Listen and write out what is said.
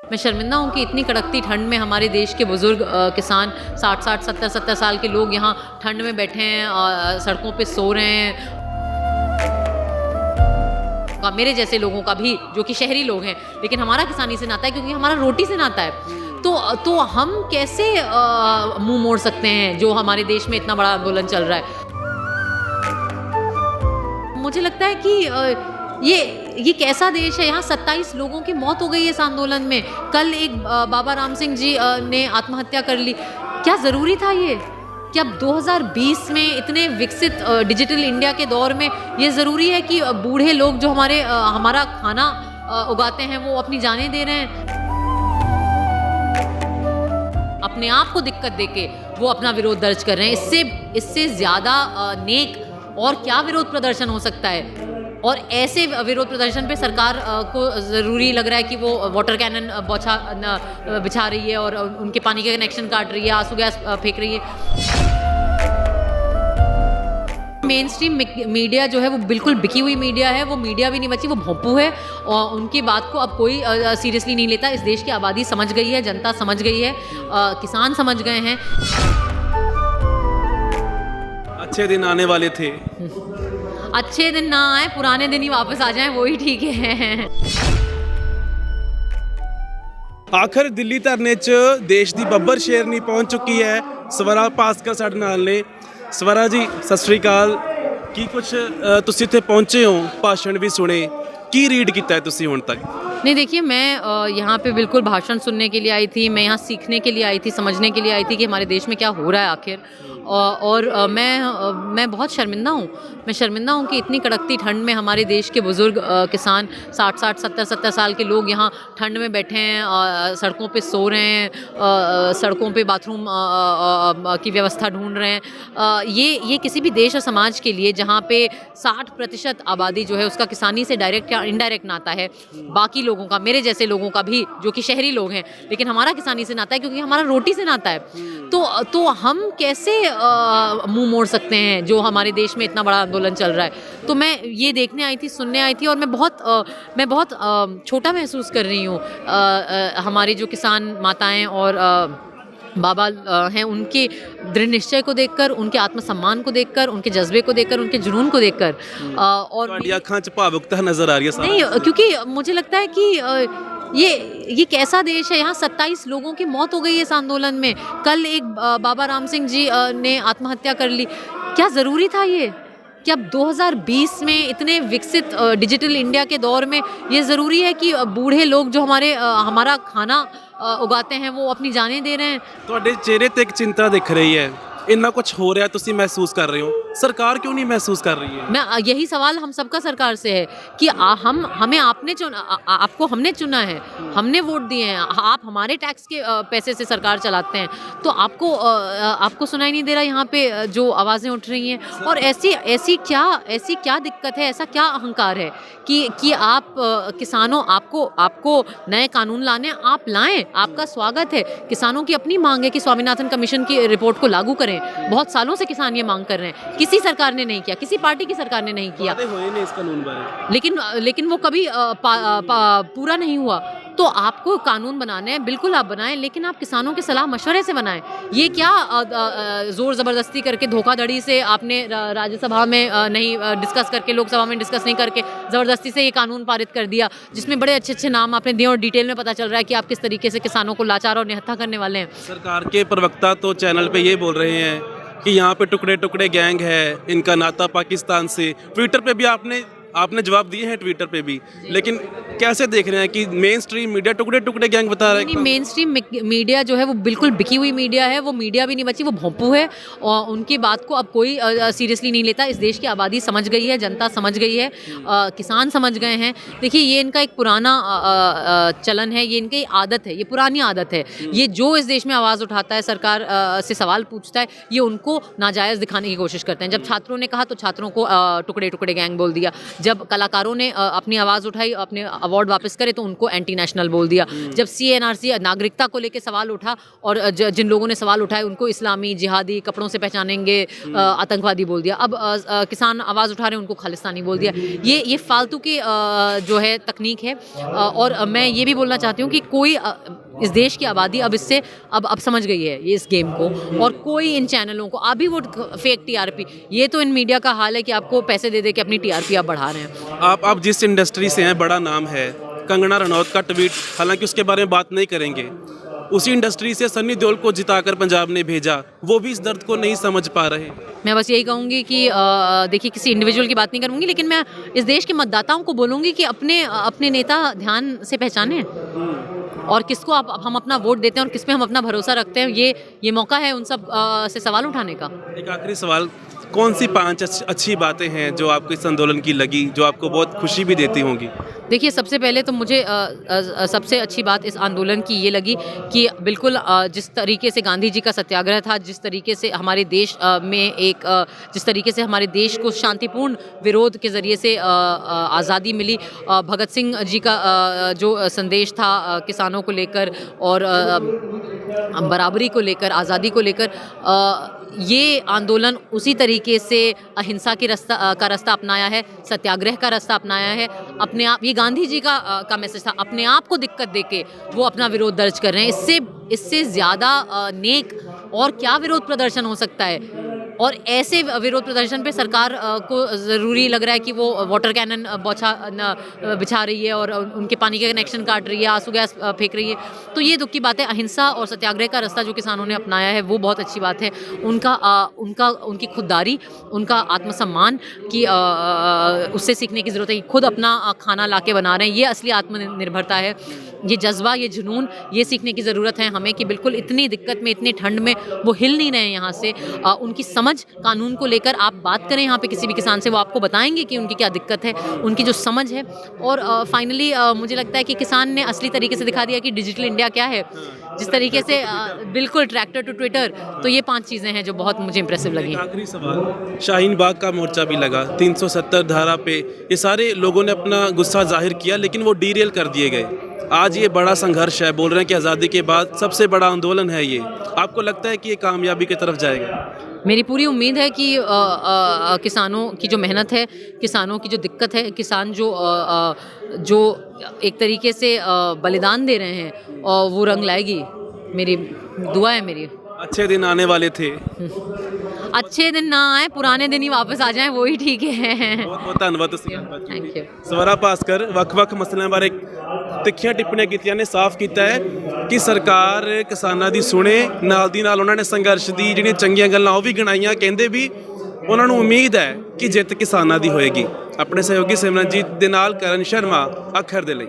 मैं शर्मिंदा हूँ कि इतनी कड़कती ठंड में हमारे देश के बुज़ुर्ग किसान 60-60, 70-70 साल के लोग यहाँ ठंड में बैठे हैं, सड़कों पे सो रहे हैं। मेरे जैसे लोगों का भी, जो कि शहरी लोग हैं, लेकिन हमारा किसानी से नाता है क्योंकि हमारा रोटी से नाता है। तो हम कैसे मुँह मोड़ सकते हैं जो हमारे देश में इतना बड़ा आंदोलन चल रहा है। मुझे लगता है कि ये कैसा देश है, यहाँ 27 लोगों की मौत हो गई है इस आंदोलन में। कल एक बाबा राम सिंह जी ने आत्महत्या कर ली। क्या ज़रूरी था ये? क्या 2020 में इतने विकसित डिजिटल इंडिया के दौर में ये ज़रूरी है कि बूढ़े लोग जो हमारा खाना उगाते हैं वो अपनी जानें दे रहे हैं? अपने आप को दिक्कत देके वो अपना विरोध दर्ज कर रहे हैं। इससे ज़्यादा नेक और क्या विरोध प्रदर्शन हो सकता है? और ऐसे विरोध प्रदर्शन पे सरकार को ज़रूरी लग रहा है कि वो वाटर कैनन बिछा रही है और उनके पानी के कनेक्शन काट रही है, आंसू गैस फेंक रही है। मेन स्ट्रीम मीडिया जो है वो बिल्कुल बिकी हुई मीडिया है। वो मीडिया भी नहीं बची, वो भोंपू है और उनकी बात को अब कोई सीरियसली नहीं लेता। इस देश की आबादी समझ गई है, जनता समझ गई है, किसान समझ गए हैं। अच्छे दिन आने वाले थे। अच्छे दिन ना आए, पुराने दिन ही वापस आ जाएं, वही ठीक है। आखिर ਦਿੱਲੀ ਧਰਨੇ 'ਚ ਦੇਸ਼ ਦੀ ਬੱਬਰ ਸ਼ੇਰਨੀ ਪਹੁੰਚ ਚੁੱਕੀ ਹੈ। ਸਵਰਾ ਭਾਸਕਰ ਸਾਡੇ ਨਾਲ ਨੇ। ਸਵਰਾ ਜੀ ਸਤਿ ਸ਼੍ਰੀ ਅਕਾਲ। ਕੀ ਕੁਝ ਤੁਸੀਂ ਇੱਥੇ ਪਹੁੰਚੇ ਹੋ, ਭਾਸ਼ਣ ਵੀ ਸੁਣੇ, ਕੀ ਰੀਡ ਕੀਤਾ ਹੈ ਤੁਸੀਂ ਹੁਣ तक? नहीं देखिए, मैं यहाँ पे बिल्कुल भाषण सुनने के लिए आई थी। मैं यहाँ सीखने के लिए आई थी, समझने के लिए आई थी कि हमारे देश में क्या हो रहा है आखिर। और मैं बहुत शर्मिंदा हूँ। मैं शर्मिंदा हूँ कि इतनी कड़कती ठंड में हमारे देश के बुज़ुर्ग किसान 60-60, 70-70 साल के लोग यहाँ ठंड में बैठे हैं, सड़कों पे सो रहे हैं, सड़कों पे बाथरूम की व्यवस्था ढूंढ रहे हैं। ये किसी भी देश और समाज के लिए जहाँ पे 60% आबादी जो है उसका किसानी से डायरेक्ट या इनडायरेक्ट नाता है, बाकी लोगों का, मेरे जैसे लोगों का भी, जो कि शहरी लोग हैं, लेकिन हमारा किसानी से नाता है क्योंकि हमारा रोटी से नाता है। तो हम कैसे मुंह मोड़ सकते हैं जो हमारे देश में इतना बड़ा आंदोलन चल रहा है। तो मैं ये देखने आई थी, सुनने आई थी और मैं बहुत छोटा महसूस कर रही हूँ। हमारे जो किसान माताएं और बाबा हैं, उनके दृढ़ निश्चय को देखकर, उनके आत्मसम्मान को देखकर, उनके जज्बे को देखकर, उनके जुनून को देखकर और ਤੁਹਾਡੀ ਅੱਖਾਂ 'ਚ ਭਾਵੁਕਤਾ ਨਜ਼ਰ ਆ ਰਹੀ ਹੈ ਸਾਰਾ। नहीं, क्योंकि मुझे लगता है कि ये कैसा देश है, यहाँ 27 लोगों की मौत हो गई है इस आंदोलन में। कल एक बाबा राम सिंह जी ने आत्महत्या कर ली। क्या ज़रूरी था ये? कि अब 2020 में इतने विकसित डिजिटल इंडिया के दौर में ये ज़रूरी है कि बूढ़े लोग जो हमारा खाना उगाते हैं वो अपनी जानें दे रहे हैं। ਤੁਹਾਡੇ ਚਿਹਰੇ ਤੇ ਇੱਕ ਚਿੰਤਾ ਦਿਖ ਰਹੀ है। ਇੰਨਾ ਕੁਝ ਹੋ ਰਿਹਾ, ਤੁਸੀਂ महसूस कर रहे हो, सरकार क्यों नहीं महसूस कर रही है? मैं यही सवाल हम सबका सरकार से है कि हमें आपने चुना, आपको हमने चुना है, हमने वोट दिए हैं, आप हमारे टैक्स के पैसे से सरकार चलाते हैं, तो आपको सुनाई नहीं दे रहा यहाँ पे जो आवाज़ें उठ रही हैं। और ऐसी क्या दिक्कत है, ऐसा क्या अहंकार है कि आप किसानों, आपको नए कानून लाने, आप लाएं, आपका स्वागत है। किसानों की अपनी मांग है कि स्वामीनाथन कमीशन की रिपोर्ट को लागू करें। बहुत सालों से किसान ये मांग कर रहे हैं, किसी सरकार ने नहीं किया, किसी पार्टी की सरकार ने नहीं किया। वादे हुए नहीं इस कानून बारे, लेकिन वो कभी पूरा नहीं हुआ। तो आपको कानून बनाने हैं, बिल्कुल आप बनाएं, लेकिन आप किसानों के सलाह मशवरे से बनाएं। ये क्या ज़ोर ज़बरदस्ती करके, धोखाधड़ी से आपने राज्यसभा में नहीं डिस्कस करके, लोकसभा में डिस्कस नहीं करके ज़बरदस्ती से ये कानून पारित कर दिया, जिसमें बड़े अच्छे नाम आपने दिए और डिटेल में पता चल रहा है कि आप किस तरीके से किसानों को लाचार और निहत्था करने वाले हैं। सरकार के प्रवक्ता तो चैनल पे ये बोल रहे हैं कि यहाँ पे टुकड़े टुकड़े गैंग है, इनका नाता पाकिस्तान से। ट्विटर पे भी आपने जवाब दिए हैं, ट्विटर पे भी। लेकिन कैसे देख रहे हैं कि मेन स्ट्रीम मीडिया टुकड़े टुकड़े गैंग बता रहा है? मेन स्ट्रीम मीडिया जो है वो बिल्कुल बिकी हुई मीडिया है। वो मीडिया भी नहीं बची, वो भोंपू है और उनकी बात को अब कोई सीरियसली नहीं लेता। इस देश की आबादी समझ गई है, जनता समझ गई है, किसान समझ गए हैं। देखिए, ये इनका एक पुराना चलन है, ये इनकी आदत है, ये पुरानी आदत है। ये जो इस देश में आवाज़ उठाता है, सरकार से सवाल पूछता है, ये उनको नाजायज़ दिखाने की कोशिश करते हैं। जब छात्रों ने कहा तो छात्रों को टुकड़े टुकड़े गैंग बोल दिया। जब कलाकारों ने अपनी आवाज़ उठाई, अपने अवार्ड वापस करे, तो उनको एंटी नेशनल बोल दिया। जब CNRC नागरिकता को लेकर सवाल उठा और जिन लोगों ने सवाल उठाए उनको इस्लामी, जिहादी, कपड़ों से पहचानेंगे, आतंकवादी बोल दिया। अब किसान आवाज़ उठा रहे हैं, उनको खालिस्तानी बोल दिया। ये फालतू की जो है तकनीक है। और मैं ये भी बोलना चाहती हूँ कि कोई इस देश की आबादी अब इससे अब समझ गई है ये इस गेम को, और कोई इन चैनलों को अभी वो फेक TRP, ये तो इन मीडिया का हाल है कि आपको पैसे दे दे के अपनी TRP आप बढ़ा रहे हैं। आप जिस इंडस्ट्री से हैं, बड़ा नाम है कंगना रनौत का ट्वीट, हालांकि उसके बारे में बात नहीं करेंगे, उसी इंडस्ट्री से सन्नी देओल को जिताकर पंजाब ने भेजा, वो भी इस दर्द को नहीं समझ पा रहे। मैं बस यही कहूँगी कि देखिए, किसी इंडिविजुअल की बात नहीं करूँगी, लेकिन मैं इस देश के मतदाताओं को बोलूँगी कि अपने नेता ध्यान से पहचानें, और किसको हम अपना वोट देते हैं और किस पे हम अपना भरोसा रखते हैं। ये मौका है उन सब से सवाल उठाने का। एक आखिरी सवाल, कौन सी 5 अच्छी बातें हैं जो आपको इस आंदोलन की लगी, जो आपको बहुत खुशी भी देती होंगी? देखिए, सबसे पहले तो मुझे सबसे अच्छी बात इस आंदोलन की ये लगी कि बिल्कुल जिस तरीके से गांधी जी का सत्याग्रह था, जिस तरीके से हमारे देश जिस तरीके से हमारे देश को शांतिपूर्ण विरोध के ज़रिए से आज़ादी मिली, भगत सिंह जी का जो संदेश था किसानों को लेकर और बराबरी को लेकर, आज़ादी को लेकर, ये आंदोलन उसी तरीके से अहिंसा का रास्ता अपनाया है, सत्याग्रह का रास्ता अपनाया है। अपने आप, ये गांधी जी का मैसेज था, अपने आप को दिक्कत देके वो अपना विरोध दर्ज कर रहे हैं। इससे ज़्यादा नेक और क्या विरोध प्रदर्शन हो सकता है? और ऐसे विरोध प्रदर्शन पे सरकार को ज़रूरी लग रहा है कि वो वाटर कैनन बिछा रही है और उनके पानी के कनेक्शन काट रही है, आंसू गैस फेंक रही है। तो ये दुख की बात है। अहिंसा और सत्याग्रह का रास्ता जो किसानों ने अपनाया है वो बहुत अच्छी बात है। उनकी खुददारी, उनका आत्मसम्मान की उससे सीखने की ज़रूरत है। खुद अपना खाना लाके बना रहे हैं, ये असली आत्मनिर्भरता है। ये जज्बा, ये जुनून, ये सीखने की ज़रूरत है हमें कि बिल्कुल इतनी दिक्कत में, इतनी ठंड में वो हिल नहीं रहे हैं यहाँ से। उनकी समझ कानून को लेकर आप बात करें यहाँ पे किसी भी किसान से, वो आपको बताएंगे कि उनकी क्या दिक्कत है, उनकी जो समझ है। और फाइनली मुझे लगता है कि किसान ने असली तरीके से दिखा दिया कि डिजिटल इंडिया क्या है, जिस तरीके से बिल्कुल ट्रैक्टर टू ट्विटर। तो ये 5 चीज़ें हैं जो बहुत मुझे इंप्रेसिव लगी। आखिरी सवाल, शाहीन बाग का मोर्चा भी लगा 370 धारा पे, ये सारे लोगों ने अपना गुस्सा जाहिर किया, लेकिन वो डीरेल कर दिए गए। आज ये बड़ा संघर्ष है, बोल रहे हैं कि आज़ादी के बाद सबसे बड़ा आंदोलन है ये। आपको लगता है कि ये कामयाबी की तरफ जाएगा? मेरी पूरी उम्मीद है कि किसानों की जो मेहनत है, किसानों की जो दिक्कत है, किसान जो एक तरीके से बलिदान दे रहे हैं, और वो रंग लाएगी। मेरी दुआ है मेरी। अच्छे दिन आने वाले थे। अच्छे दिन ना आए, पुराने दिन ही वापस आ जाएं, वही ठीक है। बहुत बहुत ਧੰਨਵਾਦ ਤੁਸੀਂ। Thank you. ਸਵਰਾ ਭਾਸਕਰ ਵੱਖ-ਵੱਖ ਮਸਲਿਆਂ ਬਾਰੇ ਤਿੱਖੀਆਂ ਟਿੱਪਣੀਆਂ ਕੀਤੀਆਂ ਨੇ, ਸਾਫ਼ ਕੀਤਾ ਹੈ ਕਿ ਸਰਕਾਰ ਕਿਸਾਨਾਂ ਦੀ ਸੁਣੇ, ਨਾਲ ਦੀ ਨਾਲ ਉਹਨਾਂ ਨੇ ਸੰਘਰਸ਼ ਦੀ ਜਿਹੜੀਆਂ ਚੰਗੀਆਂ ਗੱਲਾਂ ਉਹ ਵੀ ਗਿਣਾਈਆਂ। ਕਹਿੰਦੇ ਵੀ ਉਹਨਾਂ ਨੂੰ ਉਮੀਦ ਹੈ ਕਿ ਜਿੱਤ ਕਿਸਾਨਾਂ ਦੀ ਹੋਏਗੀ। ਆਪਣੇ ਸਹਿਯੋਗੀ ਸਿਮਰਨਜੀਤ ਦੇ ਨਾਲ ਕਰਨ ਸ਼ਰਮਾ, ਅੱਖਰ ਦੇ ਲਈ।